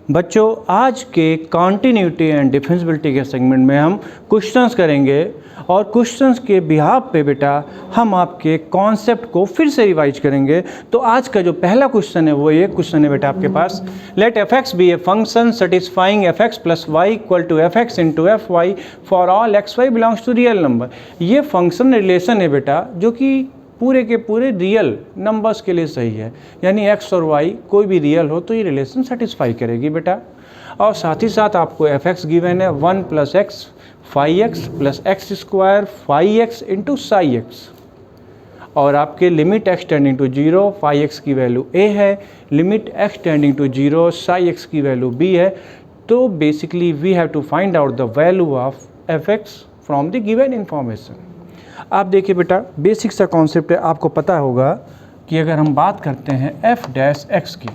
बच्चों आज के कॉन्टिन्यूटी एंड डिफरेंशियबिलिटी के सेगमेंट में हम क्वेश्चंस करेंगे और क्वेश्चंस के बिहाफ पे बेटा हम आपके कॉन्सेप्ट को फिर से रिवाइज करेंगे। तो आज का जो पहला क्वेश्चन है वो ये क्वेश्चन है बेटा आपके पास, let f x be a function satisfying f x plus y equal to f x into f y for all x y belongs to real number. ये फंक्शन रिलेशन है बेटा जो कि पूरे के पूरे रियल नंबर्स के लिए सही है, यानी एक्स और वाई कोई भी रियल हो तो ये रिलेशन सेटिस्फाई करेगी बेटा। और साथ ही साथ आपको एफ एक्स गिवन है 1 plus x phi x plus x square phi x into psi x, और आपके limit x tending to 0 phi x की वैल्यू a है, limit x tending to 0 psi x की वैल्यू b है। तो basically we have to find out the value of f x from the given information. आप देखिए बेटा basic सा concept है, आपको पता होगा कि अगर हम बात करते हैं एफ डैश एक्स की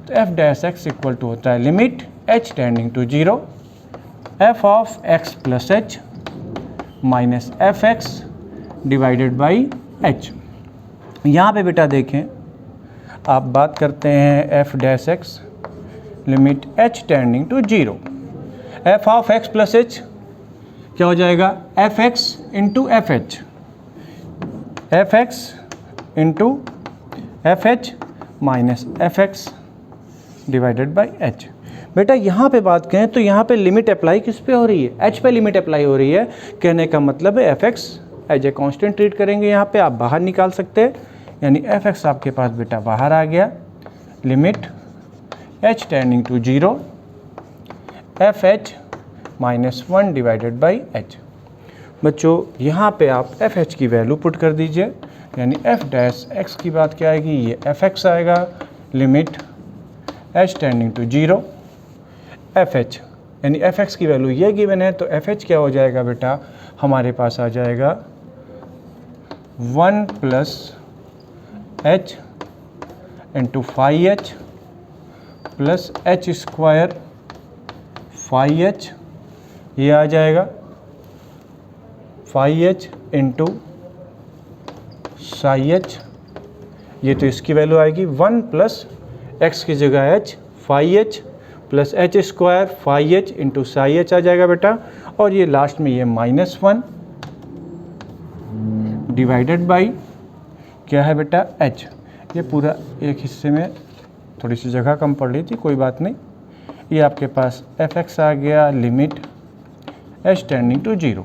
तो f dash x equal to होता है limit h tending to 0 f of x plus h minus f x divided by h. यहाँ पे बेटा देखें आप बात करते हैं f dash x limit h tending to 0 f of x plus h क्या हो जाएगा f x into f h, f x into f h minus f x divided by h. बेटा यहाँ पे बात करें तो यहाँ पे लिमिट अप्लाई किस पे हो रही है, एच पे लिमिट अप्लाई हो रही है। कहने का मतलब है f x as a constant treat करेंगे, यहाँ पे आप बाहर निकाल सकते हैं, यानी एफ एक्स आपके पास बेटा बाहर आ गया, limit h tending to 0 f h -1 divided by h. बच्चों यहाँ पे आप एफ एच की वैल्यू पुट कर दीजिए, यानी एफ डैश एक्स की बात क्या आएगी, ये एफ एक्स आएगा, limit h tending to 0 f h, यानी एफ एक्स की वैल्यू ये गिवन है तो एफ एच क्या हो जाएगा बेटा हमारे पास आ जाएगा 1 plus h into phi h plus h square phi h, ये आ जाएगा phi h into psi h, ये तो इसकी वैल्यू आएगी 1 प्लस एक्स की जगह h phi h plus h square phi h into psi h आ जाएगा बेटा, और ये लास्ट में ये -1 डिवाइडेड बाई क्या है बेटा एच। ये पूरा एक हिस्से में थोड़ी सी जगह कम पड़ रही थी, कोई बात नहीं। ये आपके पास एफ एक्स आ गया, लिमिट एच टेंडिंग टू 0।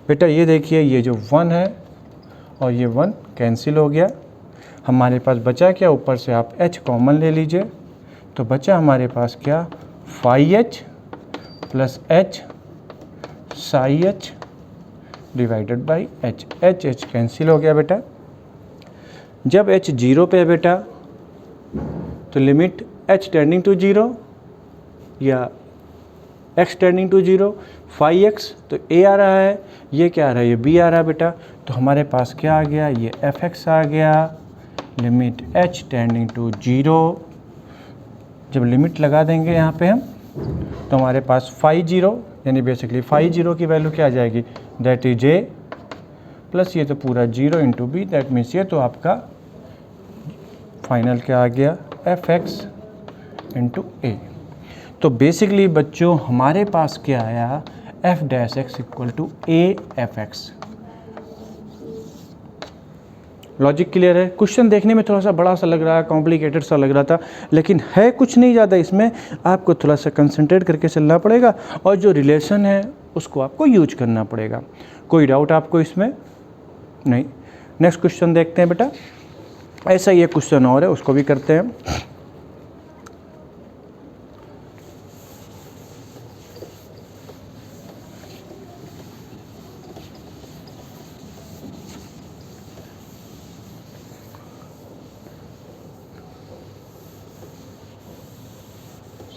बेटा ये देखिए ये जो 1 है और ये 1 कैंसिल हो गया, हमारे पास बचा क्या, ऊपर से आप h कॉमन ले लीजिए तो बचा हमारे पास क्या phi h plus h psi h divided by h, h h cancel हो गया बेटा। जब h 0 पे है बेटा तो लिमिट h टेंडिंग टू 0 या x tending to 0 phi x तो a आ रहा है, ये क्या आ रहा है, ये b आ रहा है बेटा। तो हमारे पास क्या आ गया, ये एफ एक्स आ गया, लिमिट h टेंडिंग टू 0। जब लिमिट लगा देंगे यहाँ पे हम तो हमारे पास फाई 0 यानी बेसिकली फाई 0 की वैल्यू क्या आ जाएगी, दैट इज a प्लस ये तो पूरा 0 इंटू बी, दैट मीन्स ये तो आपका फाइनल क्या आ गया एफ एक्स इंटू ए। तो बेसिकली बच्चों हमारे पास क्या आया f dash x equal to a f x. Logic clear है। क्वेश्चन देखने में थोड़ा सा बड़ा सा लग रहा है, कॉम्प्लिकेटेड सा लग रहा था, लेकिन है कुछ नहीं ज़्यादा इसमें, आपको थोड़ा सा कंसंट्रेट करके चलना पड़ेगा और जो रिलेशन है उसको आपको यूज करना पड़ेगा। कोई डाउट आपको इसमें नहीं। नेक्स्ट क्वेश्चन देखते हैं बेटा, ऐसा ही एक क्वेश्चन और है उसको भी करते हैं।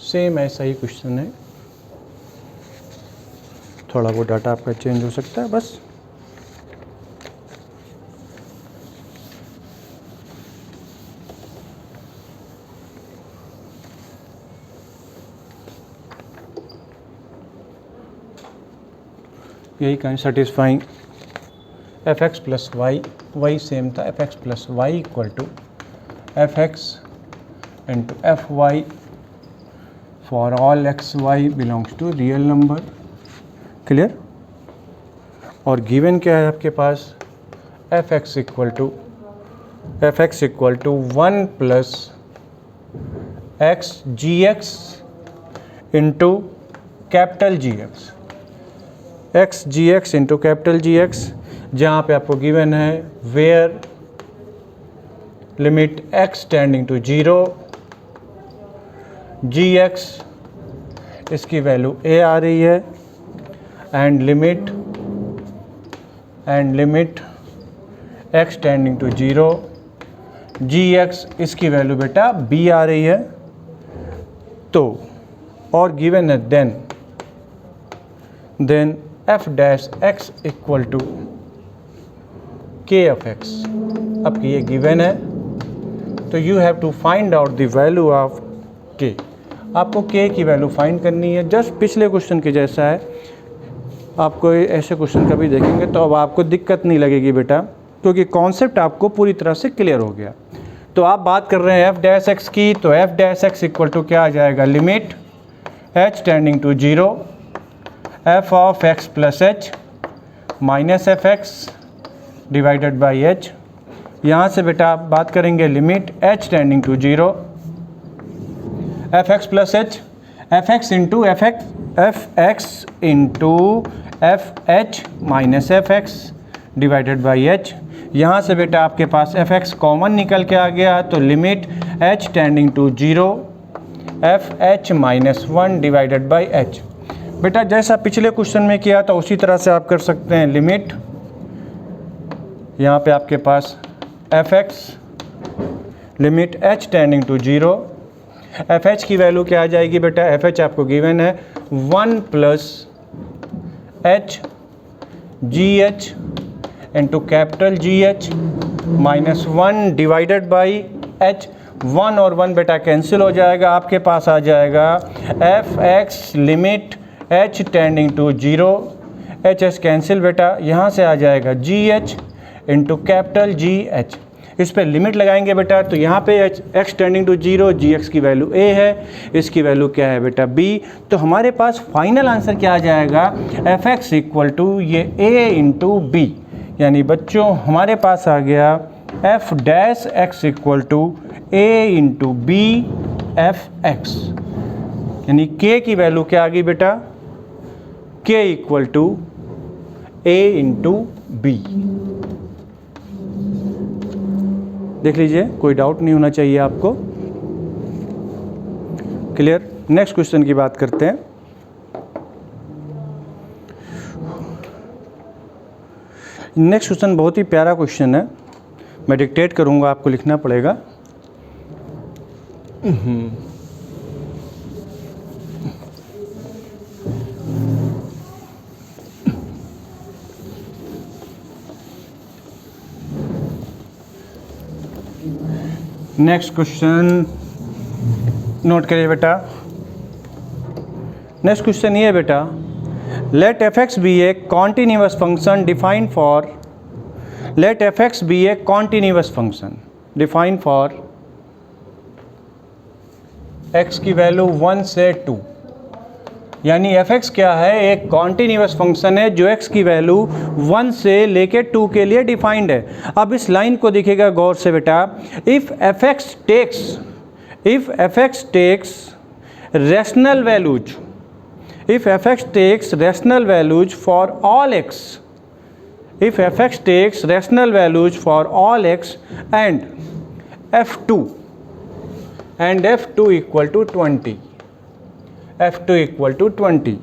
सेम ऐसा ही क्वेश्चन है, थोड़ा वो डाटा आपका चेंज हो सकता है बस। यही कहें satisfying f x plus y, वही सेम था, f x plus y equal to f x into f y for all x y belongs to real number. Clear. और गिवन क्या है आपके पास, f x equal to 1 plus x g x into capital g x g x into capital g x, जहाँ पे आपको given है where limit x tending to 0 g x, इसकी वैल्यू ए आ रही है, and limit x tending to 0 g x, इसकी value बेटा बी आ रही है। तो और गिवन है then f dash x equal to k f x. अब ये गिवन है तो you have to find out the value of k. आपको के की वैल्यू फाइंड करनी है, जस्ट पिछले क्वेश्चन के जैसा है। आपको ऐसे क्वेश्चन कभी देखेंगे तो अब आपको दिक्कत नहीं लगेगी बेटा, क्योंकि कॉन्सेप्ट आपको पूरी तरह से क्लियर हो गया। तो आप बात कर रहे हैं एफ डैश एक्स की, तो f dash x equal to क्या आ जाएगा, limit h tending to 0 f of x plus h minus f x divided by h. यहाँ से बेटा आप बात करेंगे limit h tending to 0 f x plus h, f x into f x into f h minus f x divided by h. यहाँ से बेटा आपके पास एफ एक्स कॉमन निकल के आ गया, तो limit h tending to 0 f h minus 1 divided by h. बेटा जैसा पिछले क्वेश्चन में किया था उसी तरह से आप कर सकते हैं। लिमिट यहाँ पे आपके पास f x limit h tending to 0, f h की वैल्यू क्या आ जाएगी बेटा, एफ एच आपको गिवन है 1 plus H G h into capital g H minus 1 divided by H. 1 और 1 बेटा कैंसिल हो जाएगा, आपके पास आ जाएगा f x limit h tending to 0, h h cancel बेटा, यहाँ से आ जाएगा g h into capital g h. इस पर लिमिट लगाएंगे बेटा, तो यहाँ पे x tending to 0 g x की वैल्यू ए है, इसकी वैल्यू क्या है बेटा बी। तो हमारे पास फाइनल आंसर क्या आ जाएगा, एफ एक्स इक्वल टू ये ए इंटू बी, यानी बच्चों हमारे पास आ गया f dash x equal to a into b f x, यानी के की वैल्यू क्या आ गई बेटा, k equal to a into b. देख लीजिए, कोई डाउट नहीं होना चाहिए आपको। क्लियर। नेक्स्ट क्वेश्चन की बात करते हैं। नेक्स्ट क्वेश्चन बहुत ही प्यारा क्वेश्चन है, मैं डिक्टेट करूंगा, आपको लिखना पड़ेगा। नेक्स्ट क्वेश्चन नोट करिए बेटा। नेक्स्ट क्वेश्चन ये है बेटा, let f x be a continuous function defined for, let f x be a continuous function defined for x की वैल्यू 1 से 2, यानी एफ एक्स क्या है, एक कॉन्टिन्यूअस फंक्शन है जो एक्स की वैल्यू 1 से लेके 2 के लिए डिफाइंड है। अब इस लाइन को देखिएगा गौर से बेटा, if f x takes rational values, if f(x) takes rational values for all x, if f(x) takes rational values for all x and f2 equal to 20, f2 equal to 20,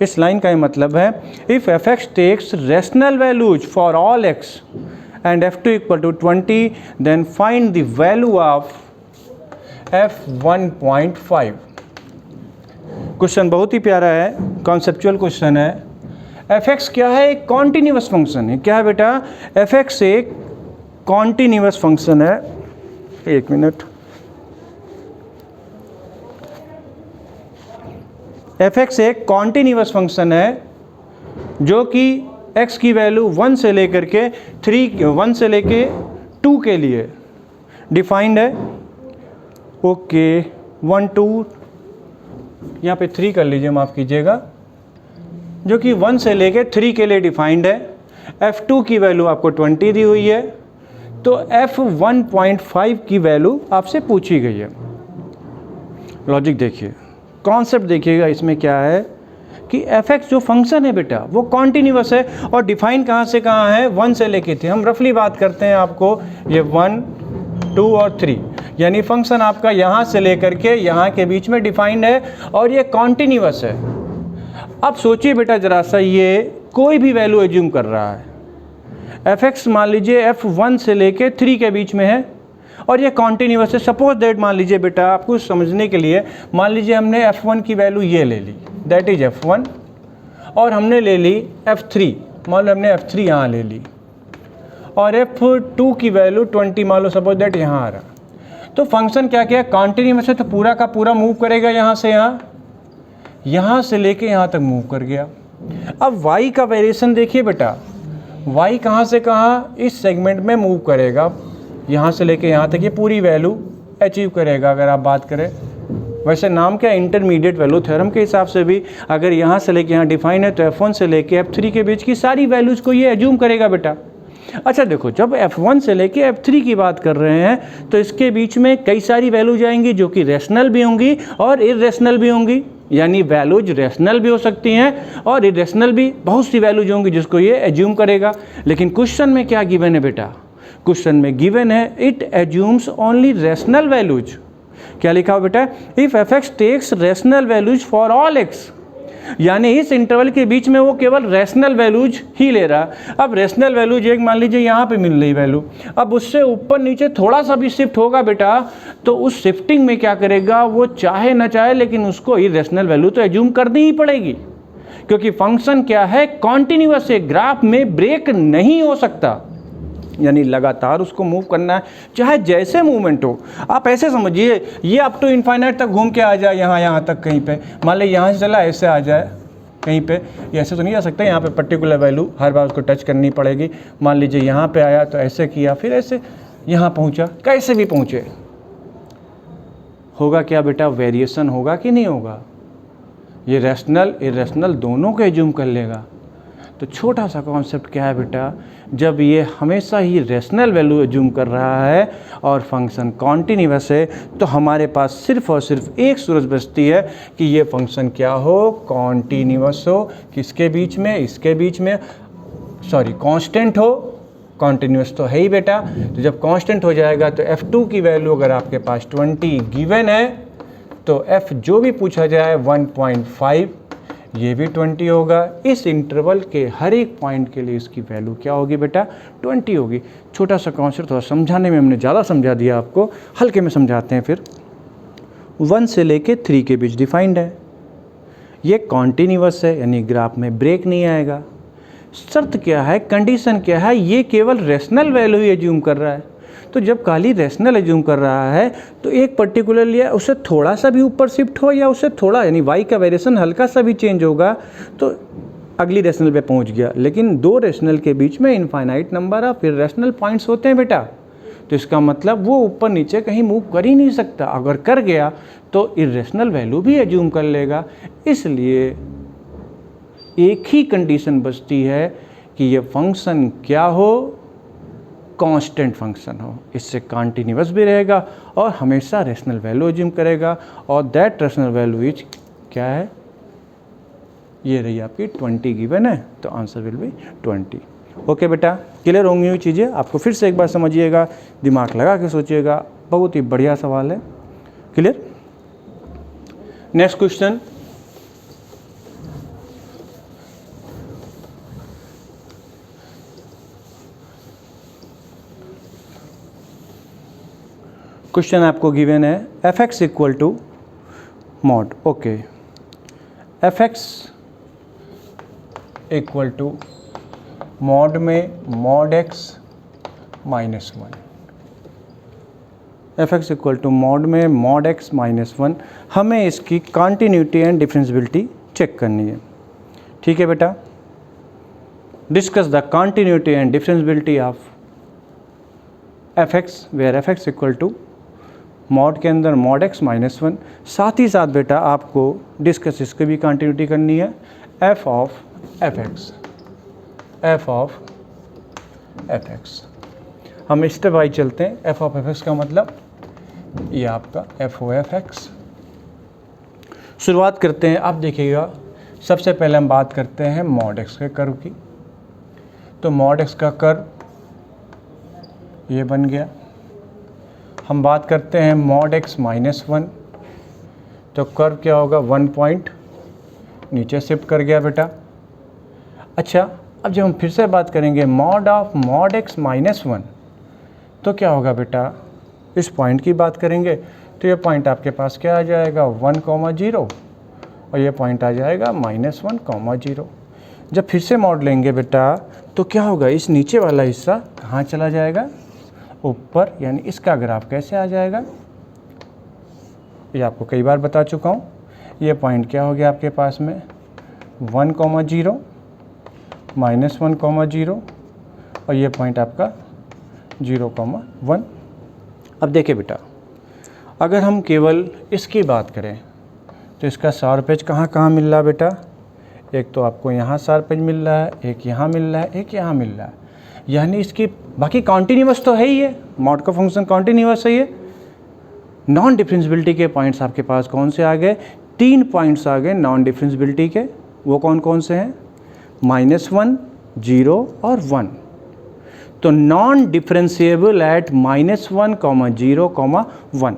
इस line का ये मतलब है if f(x) takes rational values for all x and f2 equal to 20, then find the value of f1.5। Question बहुत ही प्यारा है, conceptual question है। F x क्या है, एक कॉन्टिन्यूअस फंक्शन है। क्या है बेटा, एफ एक्स एक कॉन्टिन्यूअस फंक्शन है। एक मिनट, एफ एक्स एक कॉन्टिन्यूअस फंक्शन है जो कि एक्स की वैल्यू 1 से लेकर के 1 से लेके 2 के लिए डिफाइंड है। ओके, 1 2 यहाँ पे 3 कर लीजिए, माफ़ कीजिएगा, जो कि 1 से लेके 3 के लिए डिफाइंड है। f2 की वैल्यू आपको 20 दी हुई है, तो f1.5 की वैल्यू आपसे पूछी गई है। लॉजिक देखिए, कॉन्सेप्ट देखिएगा, इसमें क्या है कि f(x) जो फंक्शन है बेटा वो कॉन्टीन्यूअस है, और डिफाइन कहाँ से कहाँ है, 1 से लेके थे। हम रफली बात करते हैं आपको, ये 1, 2 और 3, यानी फंक्शन आपका यहाँ से लेकर के यहाँ के बीच में डिफाइंड है और ये कॉन्टीन्यूअस है। अब सोचिए बेटा ज़रा सा, ये कोई भी वैल्यू एज्यूम कर रहा है, f(x) मान लीजिए f1 से लेके 3 के बीच में है और ये कॉन्टीन्यूअस है। सपोज दैट, मान लीजिए बेटा आपको समझने के लिए, मान लीजिए हमने f1 की वैल्यू ये ले ली, दैट इज f1, और हमने ले ली f3, मान लो हमने f3 यहाँ ले ली, और f2 की वैल्यू 20 मान लो, सपोज दैट यहाँ आ रहा। तो फंक्शन क्या क्या कॉन्टीन्यूअस है, तो पूरा का पूरा मूव करेगा यहाँ से यहाँ, यहाँ से लेके यहाँ तक मूव कर गया। अब y का वेरिएशन देखिए बेटा, y कहाँ से कहाँ, इस सेगमेंट में मूव करेगा, यहाँ से लेके यहाँ तक ये पूरी वैल्यू अचीव करेगा। अगर आप बात करें, वैसे नाम क्या, इंटरमीडिएट वैल्यू थ्योरम के हिसाब से भी अगर यहाँ से लेके यहाँ डिफाइन है, तो f1 से लेके f3 के बीच की सारी वैल्यूज़ को ये एज्यूम करेगा बेटा। अच्छा देखो, जब f1 से लेके f3 की बात कर रहे हैं, तो इसके बीच में कई सारी वैल्यूज आएंगी जो कि रेशनल भी होंगी और इरेशनल भी होंगी, यानी वैल्यूज रेशनल भी हो सकती हैं और इरेशनल भी, बहुत सी वैल्यूज होंगी जिसको ये एज्यूम करेगा। लेकिन क्वेश्चन में क्या गिवन है बेटा, क्वेश्चन में गिवन है it assumes only rational values. क्या लिखा हो बेटा, if f(x) takes rational values for all x, यानी इस इंटरवल के बीच में वो केवल रेशनल वैल्यूज ही ले रहा। अब रेशनल वैल्यूज एक मान लीजिए यहाँ पे मिल रही वैल्यू, अब उससे ऊपर नीचे थोड़ा सा भी शिफ्ट होगा बेटा, तो उस शिफ्टिंग में क्या करेगा वो, चाहे ना चाहे लेकिन उसको इरेशनल वैल्यू तो एज्यूम करनी ही पड़ेगी, क्योंकि फंक्शन क्या है, कॉन्टिन्यूअस है, ग्राफ में ब्रेक नहीं हो सकता, यानी लगातार उसको मूव करना है, चाहे जैसे मूवमेंट हो। आप ऐसे समझिए, ये अप टू इनफाइनाइट तक घूम के आ जाए, यहाँ तक कहीं पे, मान लीजिए यहाँ से चला ऐसे आ जाए कहीं पे, ये ऐसे तो नहीं आ सकता, यहाँ पे पर्टिकुलर वैल्यू हर बार उसको टच करनी पड़ेगी। मान लीजिए यहाँ पे आया तो ऐसे किया, फिर ऐसे यहाँ पहुँचा, कैसे भी पहुँचे, होगा क्या बेटा, वेरिएशन होगा कि नहीं होगा, ये रेशनल इरेशनल दोनों को एज्यूम कर लेगा। तो छोटा सा कॉन्सेप्ट क्या है बेटा, जब ये हमेशा ही रेशनल वैल्यू एज्यूम कर रहा है और फंक्शन कॉन्टीन्यूअस है, तो हमारे पास सिर्फ और सिर्फ एक सूरत बचती है कि ये फंक्शन क्या हो, कॉन्टीन्यूअस हो, किसके बीच में, इसके बीच में, सॉरी कांस्टेंट हो, कॉन्टीन्यूअस तो है ही बेटा। तो जब कांस्टेंट हो जाएगा तो f2 की वैल्यू अगर आपके पास 20 गिवन है, तो f जो भी पूछा जाए 1.5, ये भी 20 होगा। इस इंटरवल के हर एक पॉइंट के लिए इसकी वैल्यू क्या होगी बेटा, 20 होगी। छोटा सा कॉन्सेप्ट, थोड़ा समझाने में हमने ज़्यादा समझा दिया आपको, हल्के में समझाते हैं फिर। 1 से लेके 3 के बीच डिफाइंड है, ये कॉन्टीन्यूअस है, यानी ग्राफ में ब्रेक नहीं आएगा। शर्त क्या है, कंडीशन क्या है, ये केवल रेशनल वैल्यू ही एज्यूम कर रहा है। तो जब खाली रेशनल एज्यूम कर रहा है, तो एक पर्टिकुलर लिया, उससे थोड़ा सा भी ऊपर शिफ्ट हो या उससे थोड़ा, यानी y का वेरिएशन हल्का सा भी चेंज होगा तो अगली रेशनल पे पहुंच गया। लेकिन दो रेशनल के बीच में infinite number of irrational points होते हैं बेटा, तो इसका मतलब वो ऊपर नीचे कहीं मूव कर ही नहीं सकता। अगर कर गया तो इरेशनल वैल्यू भी एज्यूम कर लेगा। इसलिए एक ही कंडीशन बचती है कि ये फंक्शन क्या हो, कांस्टेंट फंक्शन हो, इससे कॉन्टीन्यूअस भी रहेगा और हमेशा रेशनल वैल्यू एज्यूम करेगा, और दैट रेशनल वैल्यू इज क्या है, ये रही आपकी 20 गिवन है, तो आंसर विल बी 20। ओके बेटा, क्लियर होंगी हुई चीज़ें। आपको फिर से एक बार समझिएगा, दिमाग लगा के सोचिएगा, बहुत ही बढ़िया सवाल है। क्लियर। नेक्स्ट क्वेश्चन, क्वेश्चन आपको गिवन है f(x) equal to mod, okay, f(x) equal to mod में mod x minus 1, f(x) equal to mod में मॉड x माइनस 1। हमें इसकी कॉन्टीन्यूटी एंड डिफरेंशियबिलिटी चेक करनी है। ठीक है बेटा, discuss the continuity and differentiability of f(x) where f(x) equal to mod के अंदर मॉड x माइनस 1। साथ ही साथ बेटा आपको डिस्कस इसकी भी कंटिन्यूटी करनी है, f ऑफ एफ एक्स। हम स्टेप वाइज चलते हैं। f ऑफ एफ एक्स का मतलब ये आपका f ओ एफ एक्स। शुरुआत करते हैं। आप देखिएगा सबसे पहले हम बात करते हैं मॉड x के कर्व की। तो मॉड x का कर्व ये बन गया। हम बात करते हैं मॉड x माइनस 1, तो कर्व क्या होगा, 1 पॉइंट नीचे शिफ्ट कर गया बेटा। अच्छा, अब जब हम फिर से बात करेंगे mod of mod x minus 1, तो क्या होगा बेटा, इस पॉइंट की बात करेंगे तो ये पॉइंट आपके पास क्या आ जाएगा, 1,0 और ये पॉइंट आ जाएगा -1,0। जब फिर से मॉड लेंगे बेटा तो क्या होगा, इस नीचे वाला हिस्सा कहाँ चला जाएगा, ऊपर, यानी इसका ग्राफ कैसे आ जाएगा, ये आपको कई बार बता चुका हूँ। ये पॉइंट क्या हो गया आपके पास में 1,0 -1,0 और ये पॉइंट आपका 0,1। अब देखिए बेटा, अगर हम केवल इसकी बात करें तो इसका शार्पेज कहाँ कहाँ मिल रहा है बेटा, एक तो आपको यहाँ शार्पेज मिल रहा है, एक यहाँ मिल रहा है, एक यहाँ मिल रहा है, यानी इसकी बाकी कॉन्टिन्यूअस तो है ही है, मॉड का फंक्शन कॉन्टिन्यूअस है ये। नॉन डिफरेंशिएबिलिटी के पॉइंट्स आपके पास कौन से आ गए, 3 पॉइंट्स आ गए नॉन डिफरेंशिएबिलिटी के। वो कौन कौन से हैं, -1, 0 और 1। तो नॉन डिफरेंशिएबल एट -1, 0, 1।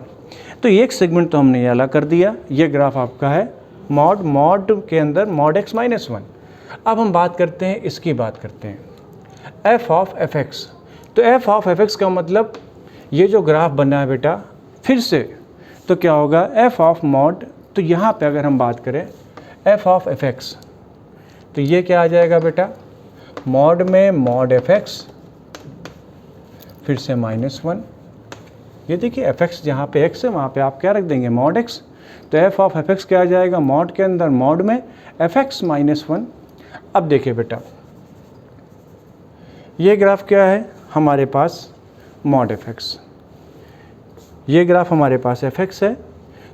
तो एक सेगमेंट तो हमने ये अलग कर दिया। ये ग्राफ आपका है मॉड के अंदर मॉड x माइनस 1। अब हम बात करते हैं, इसकी बात करते हैं f ऑफ एफ एक्स। तो f ऑफ एफ एक्स का मतलब ये जो ग्राफ बना है बेटा, फिर से तो क्या होगा f ऑफ मॉड, तो यहाँ पे अगर हम बात करें f ऑफ एफ एक्स, तो ये क्या आ जाएगा बेटा, मॉड में मॉड एफ एक्स, फिर से -1। ये देखिए एफ एक्स जहाँ पे x है वहाँ पे आप क्या रख देंगे, मॉड x। तो f ऑफ एफ एक्स क्या आ जाएगा, मॉड के अंदर मॉड में एफ एक्स -1। अब देखिए बेटा, ये ग्राफ क्या है हमारे पास, मॉड एफ एक्स। ये ग्राफ हमारे पास एफ एक्स है।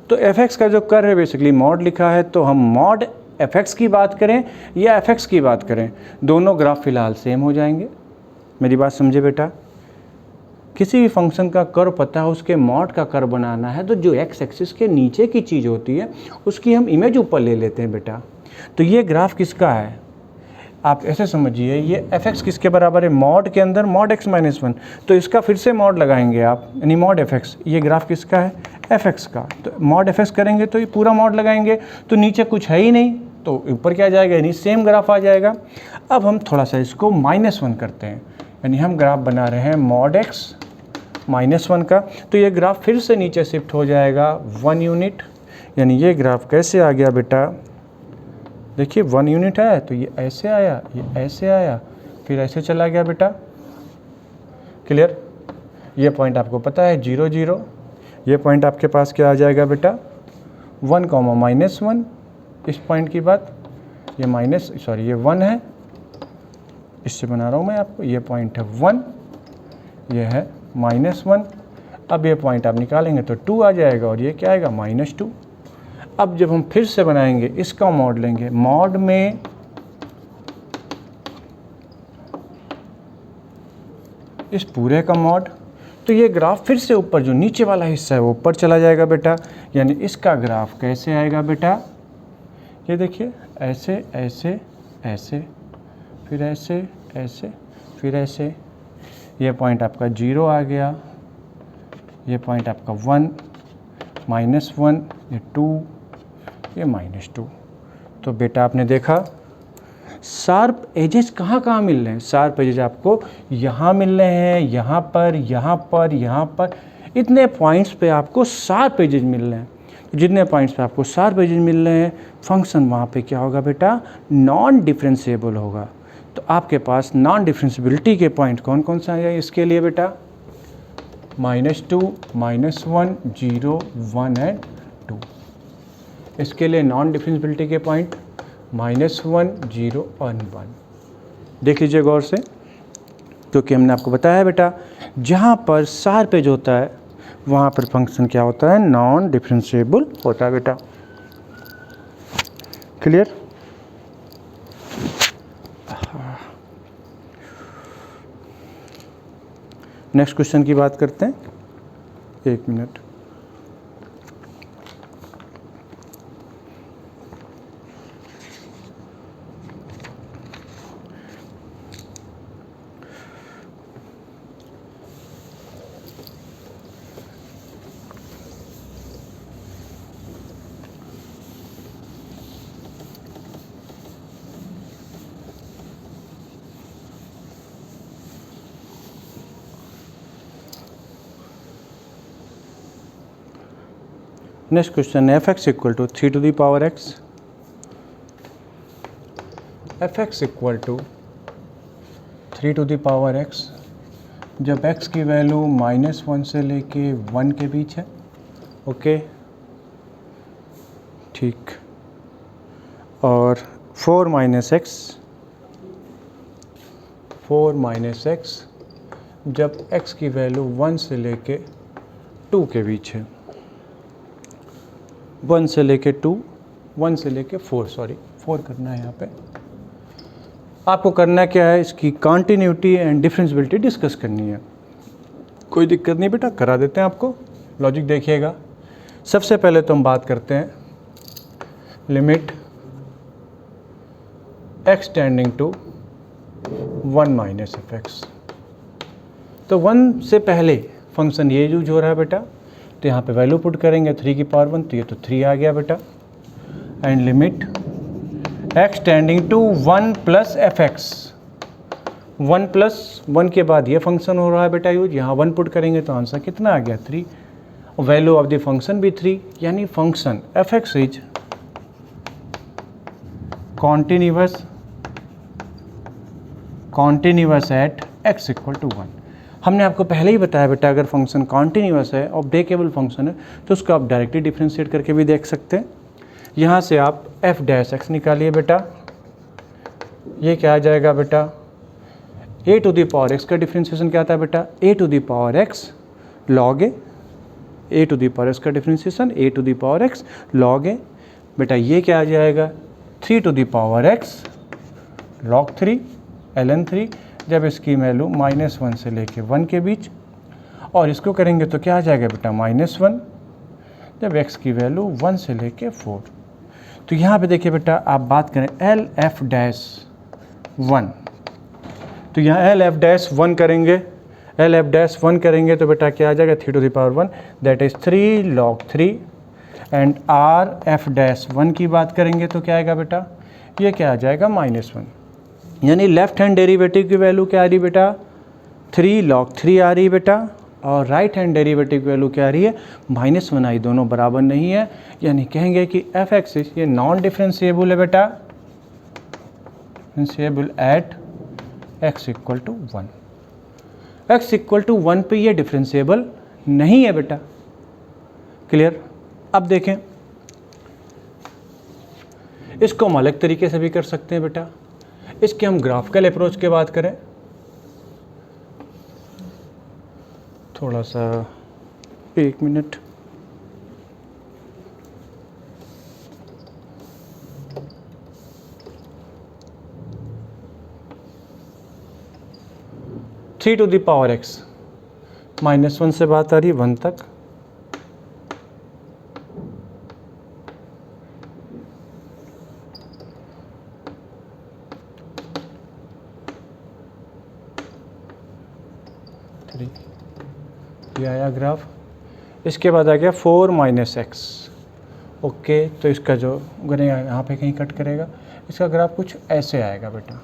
तो एफ एक्स का जो कर्व है बेसिकली मॉड लिखा है, तो हम मॉड एफ एक्स की बात करें या एफ एक्स की बात करें, दोनों ग्राफ फिलहाल सेम हो जाएंगे। मेरी बात समझे बेटा, किसी भी फंक्शन का कर्व पता है, उसके मॉड का कर्व बनाना है, तो जो एक्स एक्सिस के नीचे की चीज़ होती है उसकी हम इमेज ऊपर ले लेते हैं बेटा। तो ये ग्राफ किसका है, आप ऐसे समझिए, ये एफ एक्स किसके बराबर है, मॉड के अंदर मॉड x माइनस 1। तो इसका फिर से मॉड लगाएंगे आप, यानी मॉड एफ एक्स। ये ग्राफ किसका है, एफ एक्स का। तो मॉड एफ एक्स करेंगे तो ये पूरा मॉड लगाएंगे, तो नीचे कुछ है ही नहीं, तो ऊपर क्या आ जाएगा, यानी सेम ग्राफ आ जाएगा। अब हम थोड़ा सा इसको -1 करते हैं, यानी हम ग्राफ बना रहे हैं मॉड x -1 का। तो ये ग्राफ फिर से नीचे शिफ्ट हो जाएगा 1 यूनिट, यानी ये ग्राफ कैसे आ गया बेटा, देखिए 1 यूनिट है, तो ये ऐसे आया, ये ऐसे आया, फिर ऐसे चला गया बेटा। क्लियर, ये पॉइंट आपको पता है 0, 0। ये पॉइंट आपके पास क्या आ जाएगा बेटा, 1, -1। इस पॉइंट की बात, ये ये 1 है, इससे बना रहा हूँ मैं आपको, ये पॉइंट है 1, ये है -1। अब ये पॉइंट आप निकालेंगे तो 2 आ जाएगा, और ये क्या आएगा, -2। अब जब हम फिर से बनाएंगे, इसका मॉड लेंगे, मॉड में इस पूरे का मॉड, तो ये ग्राफ फिर से ऊपर, जो नीचे वाला हिस्सा है वो ऊपर चला जाएगा बेटा। यानी इसका ग्राफ कैसे आएगा बेटा, ये देखिए ऐसे ऐसे ऐसे, फिर ऐसे ऐसे, फिर ऐसे। ये पॉइंट आपका 0 आ गया, ये पॉइंट आपका 1, -1, ये 2, ये -2। तो बेटा आपने देखा शार्प एजेस कहाँ कहाँ मिल रहे हैं, शार्प एजेस आपको यहाँ मिल रहे हैं, यहाँ पर, यहाँ पर, यहाँ पर, इतने पॉइंट्स पे आपको शार्प एजेस मिल रहे हैं। जितने पॉइंट्स पे आपको शार्प एजेस मिल रहे हैं, फंक्शन वहाँ पे क्या होगा बेटा, नॉन डिफरेंशिएबल होगा। तो आपके पास नॉन डिफरेंशिएबिलिटी के पॉइंट कौन कौन से आए इसके लिए बेटा, -2, -1, 0, 1 एंड 2। इसके लिए नॉन डिफरेंशिएबिलिटी के पॉइंट -1, 0 और 1। देख लीजिए गौर से, क्योंकि हमने आपको बताया बेटा, जहाँ पर शार्प एज होता है वहाँ पर फंक्शन क्या होता है, नॉन डिफरेंशिएबल होता है बेटा। क्लियर? नेक्स्ट क्वेश्चन की बात करते हैं, 1 मिनट। Next question, f x equal to 3 to the power x. F x equal to 3 to the power x जब x की वैल्यू -1 से लेके 1 के बीच है। ओके, ठीक। और 4 माइनस एक्स जब x की वैल्यू 1 से लेके 2 के बीच है। 1 से लेके 2, 1 से लेके 4, सॉरी 4 करना है यहाँ पे। आपको करना क्या है, इसकी कॉन्टिन्यूटी एंड डिफरेंशियबिलिटी डिस्कस करनी है। कोई दिक्कत नहीं बेटा, करा देते हैं आपको। लॉजिक देखिएगा। सबसे पहले तो हम बात करते हैं limit x tending to 1 minus f x. तो 1 से पहले फंक्शन ये यूज हो रहा है बेटा, तो यहाँ पे वैल्यू पुट करेंगे 3 की पावर 1, तो ये तो 3 आ गया बेटा। And limit x tending to 1 plus f x. 1 plus 1 के बाद ये फंक्शन हो रहा है बेटा यूज, यहाँ 1 पुट करेंगे तो आंसर कितना आ गया, 3। वैल्यू ऑफ द फंक्शन भी 3, यानी function f x is continuous at x equal to 1। हमने आपको पहले ही बताया बेटा, अगर फंक्शन कॉन्टिन्यूअस है और ब्रेकेबल फंक्शन है तो उसको आप डायरेक्टली डिफ्रेंशिएट करके भी देख सकते हैं। यहाँ से आप f डैश एक्स निकालिए बेटा, ये क्या आ जाएगा बेटा, a to the power x का डिफ्रेंशिएशन क्या आता है बेटा, a to the power x log a to the power x का differentiation a to the power x log a। बेटा ये क्या आ जाएगा, 3 to the power x log 3 ln 3 जब इसकी वैल्यू -1 से लेके 1 के बीच। और इसको करेंगे तो क्या आ जाएगा बेटा, -1 जब x की वैल्यू 1 से लेके 4। तो यहाँ पे देखिए बेटा, आप बात करें एल एफ डैश 1, तो यहाँ एल एफ डैश 1 करेंगे, एल एफ डैश 1 करेंगे तो बेटा क्या आ जाएगा, 3 to the power 1 that is 3 log 3। And R f dash 1 की बात करेंगे तो क्या आएगा बेटा, ये क्या आ जाएगा, -1। यानी लेफ्ट हैंड डेरिवेटिव की वैल्यू क्या आ रही बेटा, 3 log 3 आ रही बेटा, और राइट हैंड डेरिवेटिव की वैल्यू क्या आ रही है, -1 आई। दोनों बराबर नहीं है, यानी कहेंगे कि एफ एक्स ये नॉन डिफरेंशिएबल है बेटा, differentiable at x equal to 1। x equal to 1 पे ये डिफरेंशिएबल नहीं है बेटा। क्लियर? अब देखें, इसको हम अलग तरीके से भी कर सकते हैं बेटा। इसके हम ग्राफिकल अप्रोच की बात करें, थोड़ा सा 1 मिनट। Three to the power x, -1 से बात आ रही है 1 तक। ये आया ग्राफ। इसके बाद आ गया 4 माइनस एक्स। ओके, तो इसका जो करेगा यहाँ पे कहीं कट करेगा, इसका ग्राफ कुछ ऐसे आएगा बेटा,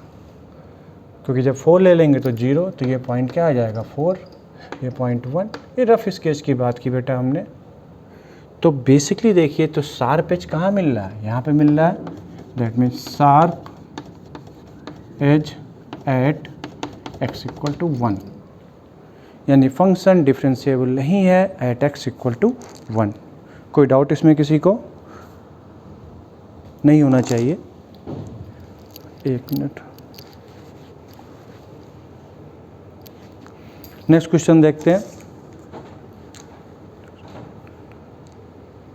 क्योंकि जब 4 ले लेंगे तो 0, तो ये पॉइंट क्या आ जाएगा 4, ये पॉइंट 1। ये रफ स्केच की बात की बेटा हमने। तो बेसिकली देखिए, तो शार्प एज कहाँ मिल रहा है, यहाँ पे मिल रहा है, that means sharp edge at x equal to 1, यानी फंक्शन डिफरेंशिएबल नहीं है एट x इक्वल टू 1। कोई डाउट इसमें किसी को नहीं होना चाहिए। 1 मिनट। नेक्स्ट क्वेश्चन देखते हैं।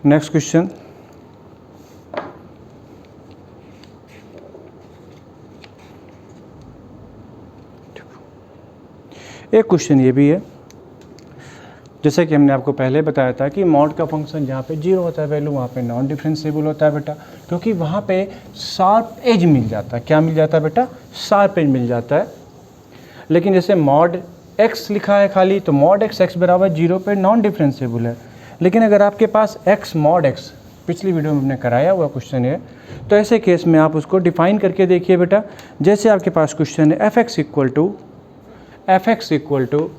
नेक्स्ट क्वेश्चन, एक क्वेश्चन ये भी है, जैसे कि हमने आपको पहले बताया था कि मॉड का फंक्शन जहाँ पे 0 होता है वैल्यू, वहाँ पे नॉन डिफरेंशिएबल होता है बेटा, क्योंकि वहाँ पे शार्प एज मिल जाता है। क्या मिल जाता है बेटा? शार्प एज मिल जाता है। लेकिन जैसे मॉड x लिखा है खाली, तो मॉड x बराबर 0 पे नॉन डिफरेंशिएबल है। लेकिन अगर आपके पास x मॉड x, पिछली वीडियो में हमने कराया हुआ क्वेश्चन है, तो ऐसे केस में आप उसको डिफाइन करके देखिए बेटा। जैसे आपके पास क्वेश्चन है f x equal to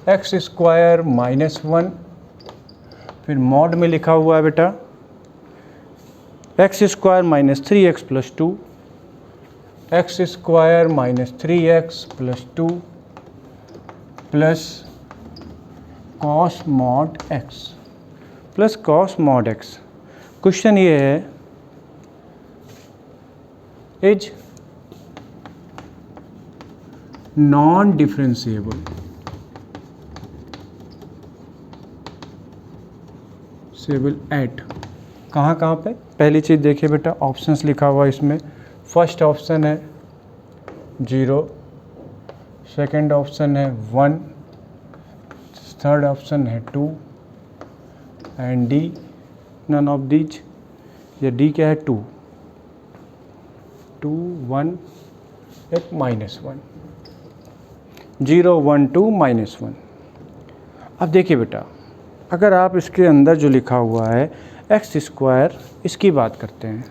x square minus 1, फिर मॉड में लिखा हुआ है बेटा x square minus 3x plus 2, x square minus 3x plus 2 plus cos mod x plus cos mod x। Question ये है, इज नॉन डिफरेंशिएबल एट कहाँ पे? पहली चीज़ देखिए बेटा, ऑप्शंस लिखा हुआ है इसमें। फर्स्ट ऑप्शन है 0, सेकंड ऑप्शन है 1, थर्ड ऑप्शन है 2 and D none of these. ये डी क्या है? 2, 1 एक -1, 0 1 2 -1। अब देखिए बेटा, अगर आप इसके अंदर जो लिखा हुआ है एक्स स्क्वायर, इसकी बात करते हैं,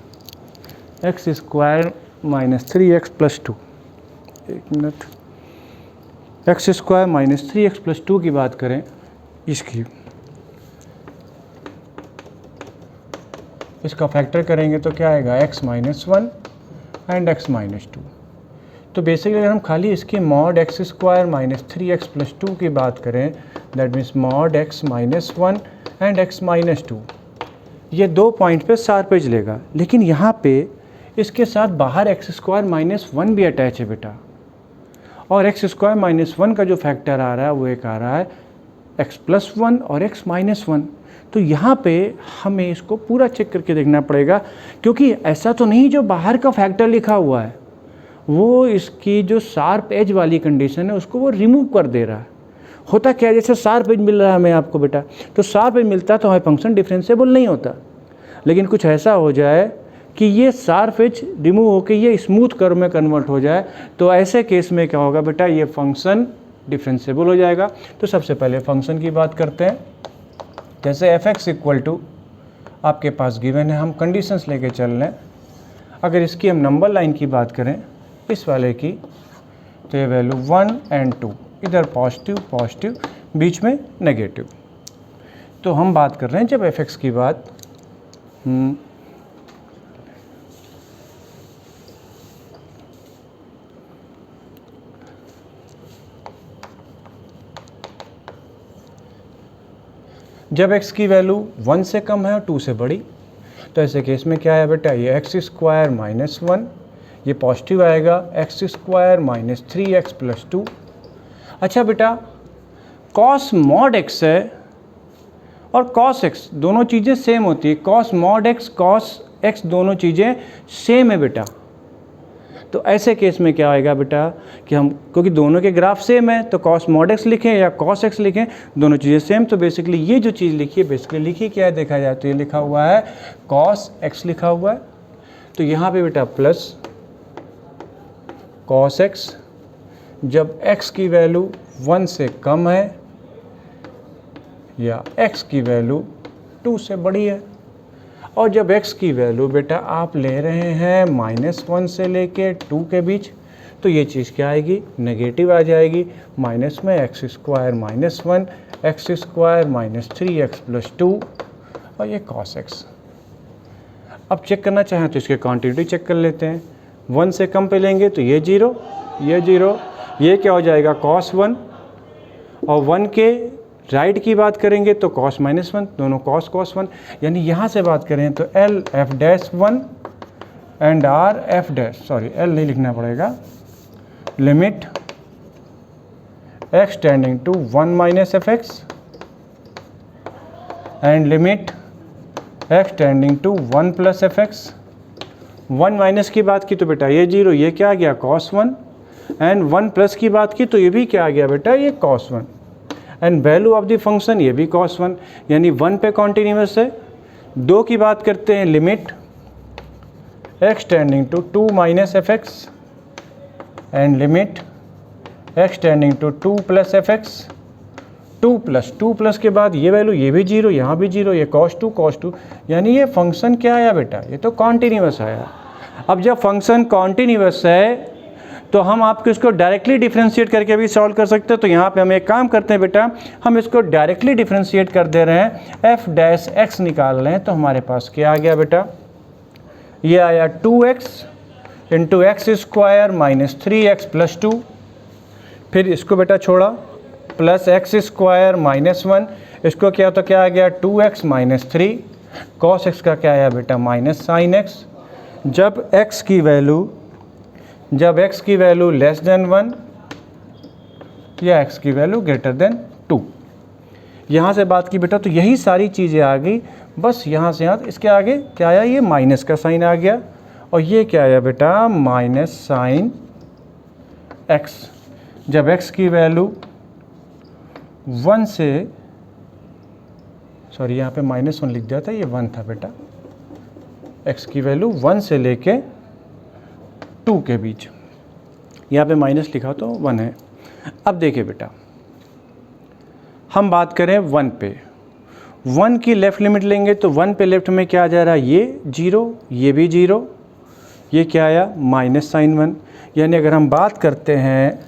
x square minus 3x plus 2, एक minute, x square minus 3x plus 2 की बात करें, इसकी इसका फैक्टर करेंगे तो क्या आएगा? x minus 1 and x minus 2। तो बेसिकली अगर हम खाली इसकी mod x square minus 3x plus 2 की बात करें, that means mod x minus 1 and x minus 2, ये 2 पॉइंट पे शार्प एज लेगा। लेकिन यहाँ पे इसके साथ बाहर एक्स स्क्वायर माइनस 1 भी अटैच है बेटा, और एक्स स्क्वायर माइनस 1 का जो फैक्टर आ रहा है वो एक आ रहा है x प्लस 1 और x माइनस 1। तो यहाँ पे हमें इसको पूरा चेक करके देखना पड़ेगा, क्योंकि ऐसा तो नहीं जो बाहर का फैक्टर लिखा हुआ है वो इसकी जो शार्प एज वाली कंडीशन है उसको वो रिमूव कर दे रहा है। होता क्या है, जैसे शार्प एज मिल रहा है हमें आपको बेटा, तो शार्प एज मिलता है तो हमारे फंक्शन डिफरेंशिएबल नहीं होता। लेकिन कुछ ऐसा हो जाए कि ये शार्प एज रिमूव होकर ये स्मूथ कर्व में कन्वर्ट हो जाए, तो ऐसे केस में क्या होगा बेटा? ये फंक्शन डिफरेंशिएबल हो जाएगा। तो सबसे पहले फंक्शन की बात करते हैं। जैसे एफ एक्स इक्वल टू आपके पास गिवन है, हम कंडीशंस लेके चल रहे हैं। अगर इसकी हम नंबर लाइन की बात करें, इस वाले की, तो ये वैल्यू 1 एंड 2, इधर पॉजिटिव बीच में नेगेटिव। तो हम बात कर रहे हैं जब एफ एक्स की बात, जब x की वैल्यू 1 से कम है और 2 से बड़ी, तो ऐसे केस में क्या है बेटा? ये एक्स स्क्वायर माइनस 1, ये पॉजिटिव आएगा, x square minus 3x plus 2। अच्छा बेटा, कॉस मॉड x है और कॉस x दोनों चीज़ें सेम होती है। Cos mod x, cos x दोनों चीज़ें सेम है बेटा। तो ऐसे केस में क्या आएगा बेटा कि हम, क्योंकि दोनों के ग्राफ सेम है, तो कॉस मॉड x लिखें या कॉस x लिखें, दोनों चीज़ें सेम। तो बेसिकली ये जो चीज़ लिखी है, बेसिकली लिखी क्या है देखा जाए तो ये लिखा हुआ है कॉस x लिखा हुआ है। तो यहाँ पे बेटा प्लस कॉस x, जब x की वैल्यू 1 से कम है या x की वैल्यू 2 से बड़ी है, और जब x की वैल्यू बेटा आप ले रहे हैं -1 से लेके 2 के बीच, तो ये चीज़ क्या आएगी? नेगेटिव आ जाएगी। माइनस में x square minus 1, x square minus 3x plus 2 और ये कॉस x। अब चेक करना चाहें तो इसके क्वांटिटी चेक कर लेते हैं। 1 से कम पे लेंगे तो ये 0, ये 0, ये क्या हो जाएगा? cos 1, और 1 के राइट की बात करेंगे तो cos माइनस 1, दोनों cos 1। यानी यहाँ से बात करें तो L f dash 1 and R f dash, sorry L नहीं लिखना पड़ेगा, limit x tending to 1 minus f x and limit x tending to 1 plus f x. 1 minus की बात की तो बेटा ये 0, ये क्या आ गया cos 1, एंड 1 प्लस की बात की तो ये भी क्या आ गया बेटा ये cos 1, and value of the function ये भी cos 1, यानी 1 पे कॉन्टीन्यूअस है। 2 की बात करते हैं, limit x tending to 2 minus f x and limit x tending to 2 plus f x. 2 plus के बाद ये वैल्यू ये भी 0, यहाँ भी 0, ये cos 2, यानी ये फंक्शन क्या आया बेटा, ये तो कॉन्टीन्यूअस आया। अब जब फंक्शन कॉन्टीन्यूअस है तो हम आपको इसको डायरेक्टली डिफ्रेंशिएट करके भी सॉल्व कर सकते हैं। तो यहाँ पे हम एक काम करते हैं बेटा, हम इसको डायरेक्टली डिफ्रेंशिएट कर दे रहे हैं, एफ डैश एक्स निकाल रहे हैं। तो हमारे पास क्या आ गया बेटा, ये आया 2x into x square minus 3x plus 2, फिर इसको बेटा छोड़ा प्लस एक्स स्क्वायर माइनस 1, इसको क्या तो क्या आ गया 2x माइनस 3, कॉस एक्स का क्या आया बेटा माइनस साइन एक्स। जब x की वैल्यू लेस देन 1 या x की वैल्यू ग्रेटर देन 2, यहाँ से बात की बेटा तो यही सारी चीज़ें आ गई। बस यहाँ से यहाँ इसके आगे क्या आया, ये माइनस का साइन आ गया, और ये क्या आया बेटा माइनस साइन x। जब x की वैल्यू 1 से, सॉरी यहाँ पे -1 लिख दिया था, ये 1 था बेटा, x की वैल्यू 1 से लेके 2 के बीच, यहाँ पे माइनस लिखा तो 1 है। अब देखिए बेटा, हम बात करें 1 पे, 1 की लेफ़्ट लिमिट लेंगे तो 1 पे लेफ्ट में क्या आ जा रहा है, ये 0, ये भी 0, ये क्या आया माइनस साइन 1। यानी अगर हम बात करते हैं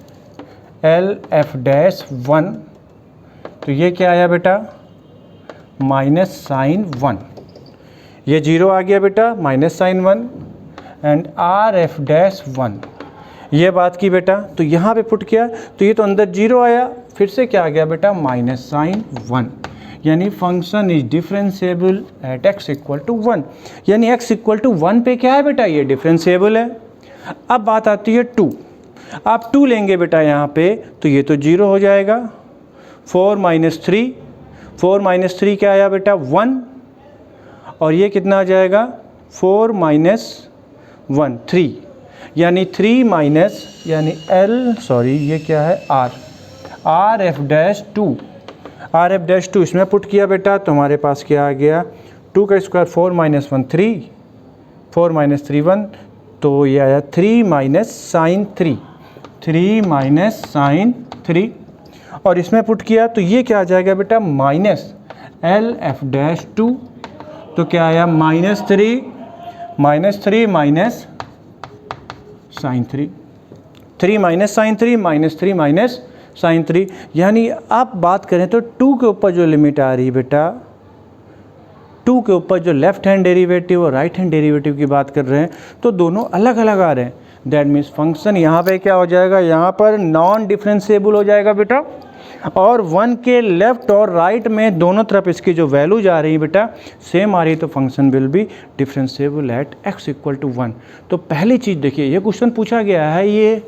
एल एफ डैश 1, तो ये क्या आया बेटा माइनस साइन 1, ये 0 आ गया बेटा minus sine 1, and R f dash 1, ये बात की बेटा। तो यहाँ पे पुट किया तो ये तो अंदर 0 आया, फिर से क्या आ गया बेटा माइनस साइन 1, यानी function is differentiable at x equal to 1, यानी x इक्वल टू 1 पे क्या है बेटा ये डिफरेंशिएबल है। अब बात आती है 2, आप 2 लेंगे बेटा यहाँ पे तो ये तो 0 हो जाएगा, 4 माइनस 3 क्या आया बेटा 1, और ये कितना आ जाएगा 4 माइनस 1 3, यानी 3 माइनस यानी ये क्या है आर एफ डैश 2, इसमें पुट किया बेटा तो हमारे पास क्या आ गया 2 का स्क्वायर 4 माइनस 1 3, 4 माइनस 3 1, तो ये आया 3 माइनस साइन 3, और इसमें पुट किया तो ये क्या आ जाएगा बेटा माइनस एल एफ डैश 2, तो क्या आया minus 3 minus sine 3, 3 minus sine 3 minus 3 minus sine 3। यानी आप बात करें तो 2 के ऊपर जो लिमिट आ रही है बेटा, 2 के ऊपर जो लेफ्ट हैंड डेरिवेटिव और राइट हैंड डेरिवेटिव की बात कर रहे हैं तो दोनों अलग अलग आ रहे हैं। दैट मीन्स फंक्शन यहाँ पे क्या हो जाएगा, यहाँ पर नॉन डिफरेंशिएबल हो जाएगा बेटा, और 1 के लेफ्ट और राइट में दोनों तरफ इसकी जो वैल्यू जा रही है बेटा सेम आ रही है, तो function will be differentiable at x equal to 1। तो पहली चीज़ देखिए, ये क्वेश्चन पूछा गया है, ये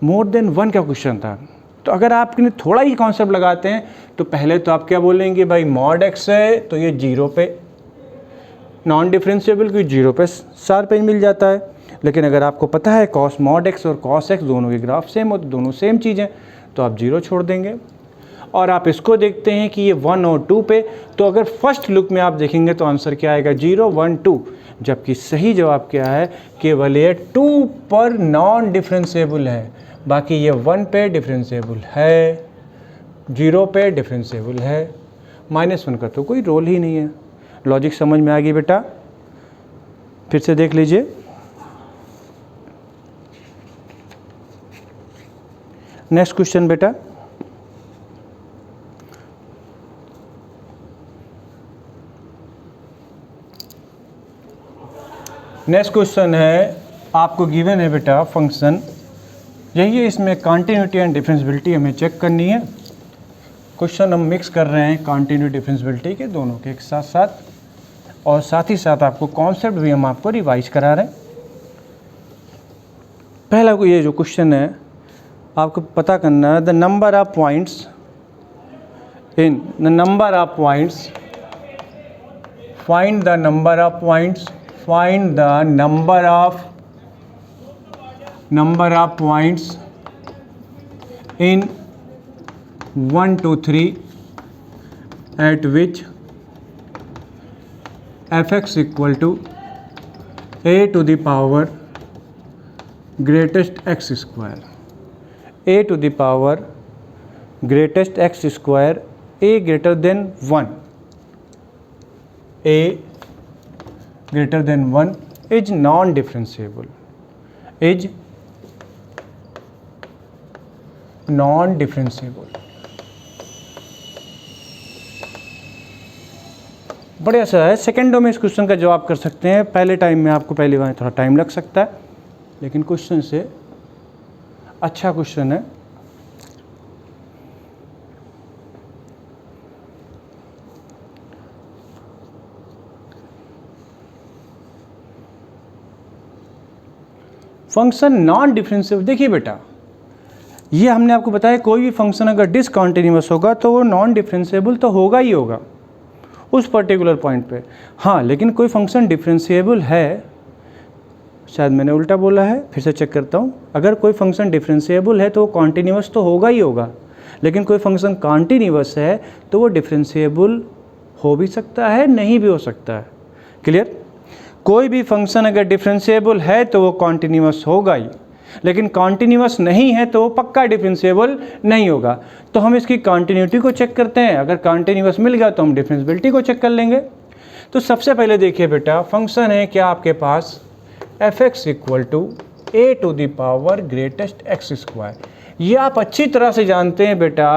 मोर देन 1 का क्वेश्चन था। तो अगर आपने थोड़ा ही कॉन्सेप्ट लगाते हैं तो पहले तो आप क्या बोलेंगे भाई मॉड x है तो ये 0 पे नॉन डिफरेंशिएबल की 0 पे सार पेज मिल जाता है। लेकिन अगर आपको पता है कॉस मॉड x और कॉस x दोनों के ग्राफ सेम हो, तो दोनों सेम चीज़ें, तो आप 0 छोड़ देंगे। और आप इसको देखते हैं कि ये 1 और 2 पे, तो अगर फर्स्ट लुक में आप देखेंगे तो आंसर क्या आएगा 0 1 2, जबकि सही जवाब क्या है, केवल ये 2 पर नॉन डिफरेंशिएबल है, बाकी ये 1 पे डिफरेंशिएबल है, 0 पे डिफरेंशिएबल है, -1 का तो कोई रोल ही नहीं है। लॉजिक समझ में आ गई बेटा? फिर से देख लीजिए। नेक्स्ट क्वेश्चन बेटा, नेक्स्ट क्वेश्चन है, आपको गिवन है बेटा फंक्शन, यही है, इसमें कॉन्टिन्यूटी एंड डिफरेंशिएबिलिटी हमें चेक करनी है। क्वेश्चन हम मिक्स कर रहे हैं कॉन्टिन्यूटी डिफरेंशिएबिलिटी के दोनों के एक साथ साथ, और साथ ही साथ आपको कॉन्सेप्ट भी हम आपको रिवाइज करा रहे हैं। पहला ये जो क्वेश्चन है आपको पता करना है, the number of points find the number of points, find the number of points in 1 to 3 at which fx equal to a to the power greatest x square, a to the power greatest x square, a greater than 1, a greater than 1 is non-differentiable, is non-differentiable। बढ़िया सा है, सेकेंडों में इस question का जवाब कर सकते हैं। पहले टाइम में आपको पहली बार थोड़ा टाइम लग सकता है, लेकिन क्वेश्चन से अच्छा क्वेश्चन है। फंक्शन नॉन डिफरेंशिएबल, देखिए बेटा ये हमने आपको बताया कोई भी फंक्शन अगर डिसकंटिन्यूअस होगा तो वो नॉन डिफरेंशिएबल तो होगा ही होगा उस पर्टिकुलर पॉइंट पे। हाँ, लेकिन कोई फंक्शन डिफरेंशिएबल है, शायद मैंने उल्टा बोला है, फिर से चेक करता हूँ। अगर कोई फंक्शन डिफरेंशिएबल है तो वो कॉन्टिन्यूअस तो होगा ही होगा, लेकिन कोई फंक्शन कॉन्टिन्यूअस है तो वो डिफरेंशिएबल हो भी सकता है, नहीं भी हो सकता है। क्लियर? कोई भी फंक्शन अगर डिफरेंशिएबल है तो वो कॉन्टिन्यूअस होगा ही, लेकिन कॉन्टिन्यूअस नहीं है तो वो पक्का डिफरेंशिएबल नहीं होगा। तो हम इसकी कॉन्टिन्यूटी को चेक करते हैं, अगर कॉन्टिन्यूअस मिल गया तो हम डिफरेंशिएबिलिटी को चेक कर लेंगे। तो सबसे पहले देखिए बेटा, फंक्शन है क्या आपके पास fx equal to a to the power greatest x square. ये आप अच्छी तरह से जानते हैं बेटा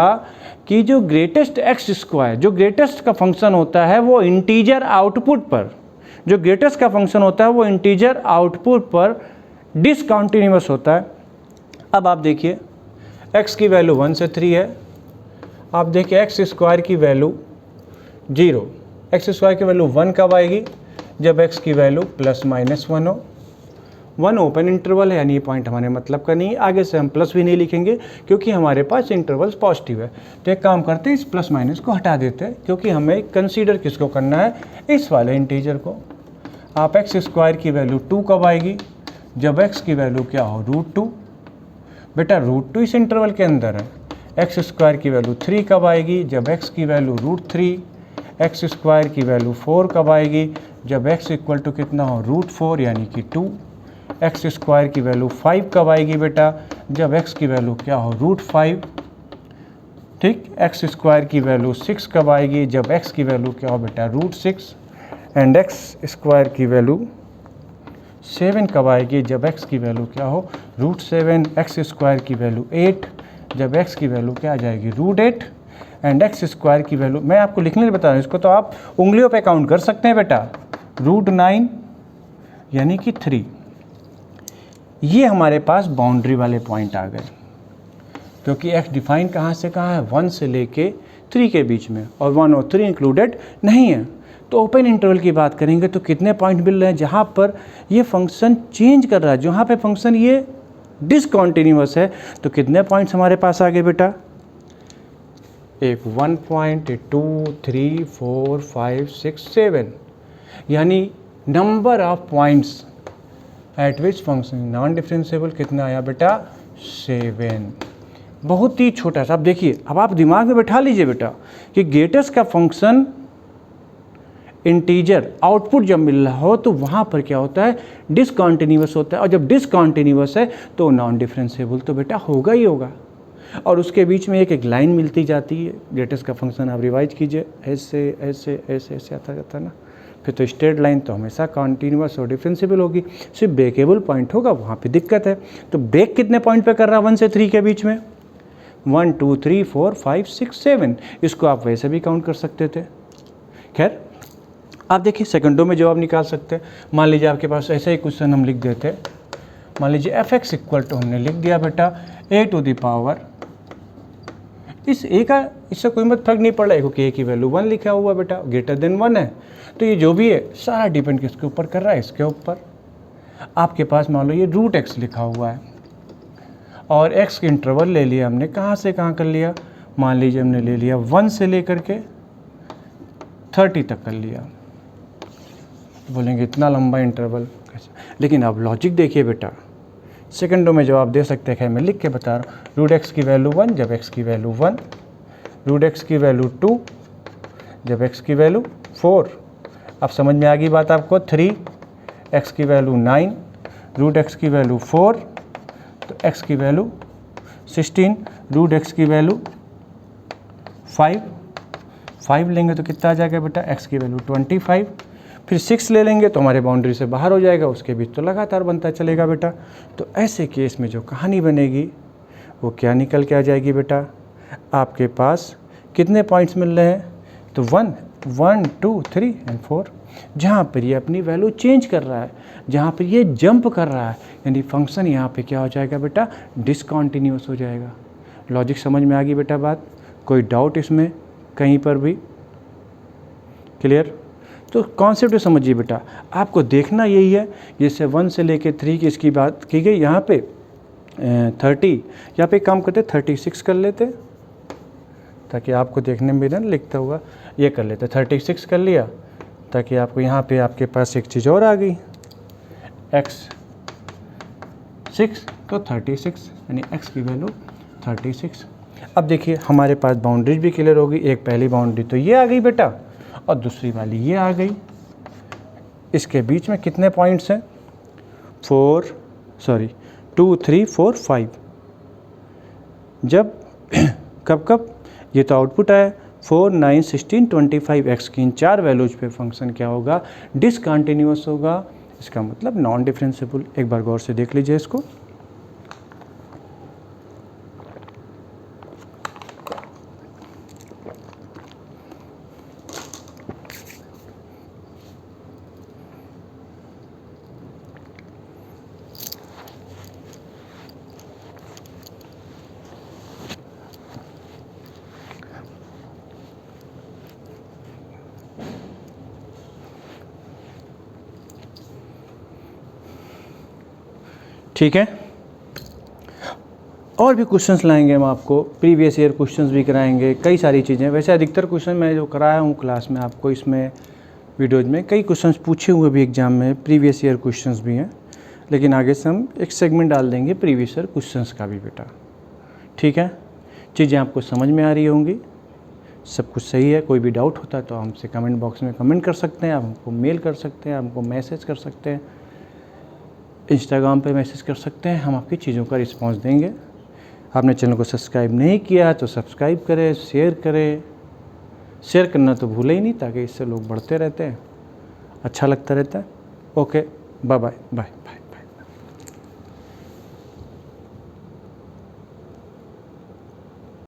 कि जो ग्रेटेस्ट एक्स स्क्वायर, जो ग्रेटेस्ट का फंक्शन होता है वो इंटीजर आउटपुट पर, जो ग्रेटेस्ट का फंक्शन होता है वो इंटीजर आउटपुट पर डिसकंटिन्यूअस होता है। अब आप देखिए x की वैल्यू 1 से 3 है, आप देखिए एक्स स्क्वायर की वैल्यू 0, एक्स स्क्वायर की वैल्यू 1 कब आएगी? जब x की वैल्यू ±1 हो। 1 ओपन इंटरवल है, यानी ये पॉइंट हमारे मतलब का नहीं है, आगे से हम प्लस भी नहीं लिखेंगे क्योंकि हमारे पास इंटरवल्स पॉजिटिव है। तो एक काम करते हैं, इस प्लस माइनस को हटा देते हैं, क्योंकि हमें कंसीडर किसको करना है? इस वाले इंटीजर को। आप एक्स स्क्वायर की वैल्यू 2 कब आएगी? जब x की वैल्यू क्या हो? √2। बेटा √2 इस इंटरवल के अंदर है। एक्स स्क्वायर की वैल्यू 3 कब आएगी? जब x की वैल्यू √3। एक्स स्क्वायर की वैल्यू 4 कब आएगी? जब x इक्वल टू कितना हो? √4 यानी कि 2। एक्स स्क्वायर की वैल्यू 5 कब आएगी बेटा? जब x की वैल्यू क्या हो? √5। ठीक, एक्स स्क्वायर की वैल्यू 6 कब आएगी? जब x की वैल्यू क्या हो बेटा? √6। एंड एक्स स्क्वायर की वैल्यू 7 कब आएगी? जब x की वैल्यू क्या हो? √7। एक्स स्क्वायर की वैल्यू 8, जब x की वैल्यू क्या आ जाएगी? √8। एंड एक्स स्क्वायर की वैल्यू, मैं आपको लिखने बता रहा हूँ, इसको तो आप उंगलियों पे काउंट कर सकते हैं बेटा, √9 यानी कि 3। ये हमारे पास बाउंड्री वाले पॉइंट आ गए, क्योंकि x डिफाइन कहाँ से कहाँ है? 1 से लेके 3 के बीच में, और 1 और 3 इंक्लूडेड नहीं है। तो ओपन इंटरवल की बात करेंगे तो कितने पॉइंट मिल रहे हैं जहाँ पर ये फंक्शन चेंज कर रहा है, जहाँ पे फंक्शन ये डिसकंटिन्यूअस है? तो कितने पॉइंट्स हमारे पास आ गए बेटा? एक 1 पॉइंट, 2, 3, 4, 5, 6, 7, यानी number of points at which function non differentiable कितना आया बेटा? 7। बहुत ही छोटा सा। अब देखिए, अब आप दिमाग में बैठा लीजिए बेटा कि ग्रेटेस्ट का फंक्शन इंटीजर आउटपुट जब मिल रहा हो तो वहाँ पर क्या होता है? डिसकंटिन्यूअस होता है, और जब डिसकंटिन्यूअस है तो नॉन डिफरेंशिएबल तो बेटा होगा ही होगा। और उसके बीच में एक लाइन मिलती जाती है। ग्रेटेस्ट का फंक्शन आप रिवाइज कीजिए, ऐसे ऐसे ऐसे ऐसे आता जाता है ना, फिर तो स्ट्रेट लाइन तो हमेशा कॉन्टीन्यूअस और डिफरेंशिएबल होगी, सिर्फ ब्रेकेबल पॉइंट होगा, वहाँ पे दिक्कत है। तो ब्रेक कितने पॉइंट पे कर रहा है? 1 से 3 के बीच में, 1, 2, 3, 4, 5, 6, 7। इसको आप वैसे भी काउंट कर सकते थे। खैर, आप देखिए सेकंडों में जवाब निकाल सकते हैं। मान लीजिए आपके पास ऐसा ही क्वेश्चन हम लिख देते, मान लीजिए fx इक्वल टू हमने लिख दिया बेटा a टू द पावर, इस a का इससे कोई मत फर्क नहीं पड़ रहा है क्योंकि a की वैल्यू 1 लिखा हुआ बेटा, ग्रेटर देन 1 है। तो ये जो भी है सारा डिपेंड किसके ऊपर कर रहा है? इसके ऊपर। आपके पास मान लो ये √x लिखा हुआ है, और x के इंटरवल ले लिया हमने, कहाँ से कहाँ कर लिया? मान लीजिए हमने ले लिया 1 से लेकर के 30 तक कर लिया। बोलेंगे इतना लंबा इंटरवल कैसे, लेकिन अब लॉजिक देखिए बेटा, सेकंडों में जवाब दे सकते हैं। मैं लिख के बता रहा हूँ, रूट एक्स की वैल्यू 1 जब एक्स की वैल्यू 1, रूट एक्स की वैल्यू 2 जब एक्स की वैल्यू 4। अब समझ में आ गई बात आपको। 3 एक्स की वैल्यू 9, रूट एक्स की वैल्यू 4 तो एक्स की वैल्यू 16, रूट एक्स की वैल्यू 5 लेंगे तो कितना आ जाएगा बेटा, एक्स की वैल्यू 25। फिर 6 ले लेंगे तो हमारे बाउंड्री से बाहर हो जाएगा, उसके बीच तो लगातार बनता चलेगा बेटा। तो ऐसे केस में जो कहानी बनेगी वो क्या निकल के आ जाएगी बेटा, आपके पास कितने पॉइंट्स मिल रहे हैं, तो 1 2 3 एंड 4। जहाँ पर ये अपनी वैल्यू चेंज कर रहा है, जहाँ पर ये जंप कर रहा है, यानी फंक्शन यहाँ पे क्या हो जाएगा बेटा, डिसकंटिन्यूअस हो जाएगा। लॉजिक समझ में आ गई बेटा बात, कोई डाउट इसमें कहीं पर भी, क्लियर। तो कॉन्सेप्ट समझिए बेटा, आपको देखना यही है, जैसे 1 से लेके 3 की इसकी बात की गई, यहाँ पे 30, यहाँ पे काम करते 36 कर लेते, ताकि आपको देखने में भी ना लिखता हुआ ये कर लेते, 36 कर लिया, ताकि आपको यहाँ पे आपके पास एक चीज़ और आ गई, x 6 तो 36, यानी x की वैल्यू 36। अब देखिए हमारे पास बाउंड्रीज भी क्लियर होगी, एक पहली बाउंड्री तो ये आ गई बेटा और दूसरी वाली ये आ गई। इसके बीच में कितने पॉइंट्स हैं, 2 3 4 5। जब कब ये तो आउटपुट आया 4 9 16 25, एक्स की इन 4 वैल्यूज पे फंक्शन क्या होगा, डिसकंटिन्यूअस होगा। इसका मतलब नॉन डिफरेंशिएबल। एक बार गौर से देख लीजिए इसको। ठीक है, और भी क्वेश्चंस लाएंगे हम आपको, प्रीवियस ईयर क्वेश्चंस भी कराएंगे, कई सारी चीज़ें। वैसे अधिकतर क्वेश्चन मैं जो कराया हूँ क्लास में आपको, इसमें वीडियोज में कई क्वेश्चंस पूछे हुए भी एग्जाम में, प्रीवियस ईयर क्वेश्चंस भी हैं। लेकिन आगे से हम एक सेगमेंट डाल देंगे प्रीवियस ईयर क्वेश्चंस का भी बेटा। ठीक है, चीज़ें आपको समझ में आ रही होंगी, सब कुछ सही है। कोई भी डाउट होता है तो हमसे कमेंट बॉक्स में कमेंट कर सकते हैं, आप हमको मेल कर सकते हैं, हमको मैसेज कर सकते हैं, इंस्टाग्राम पे मैसेज कर सकते हैं, हम आपकी चीज़ों का रिस्पांस देंगे। आपने चैनल को सब्सक्राइब नहीं किया तो सब्सक्राइब करें, शेयर करें। शेयर करना तो भूले ही नहीं, ताकि इससे लोग बढ़ते रहते हैं, अच्छा लगता रहता है। Okay, bye bye bye bye.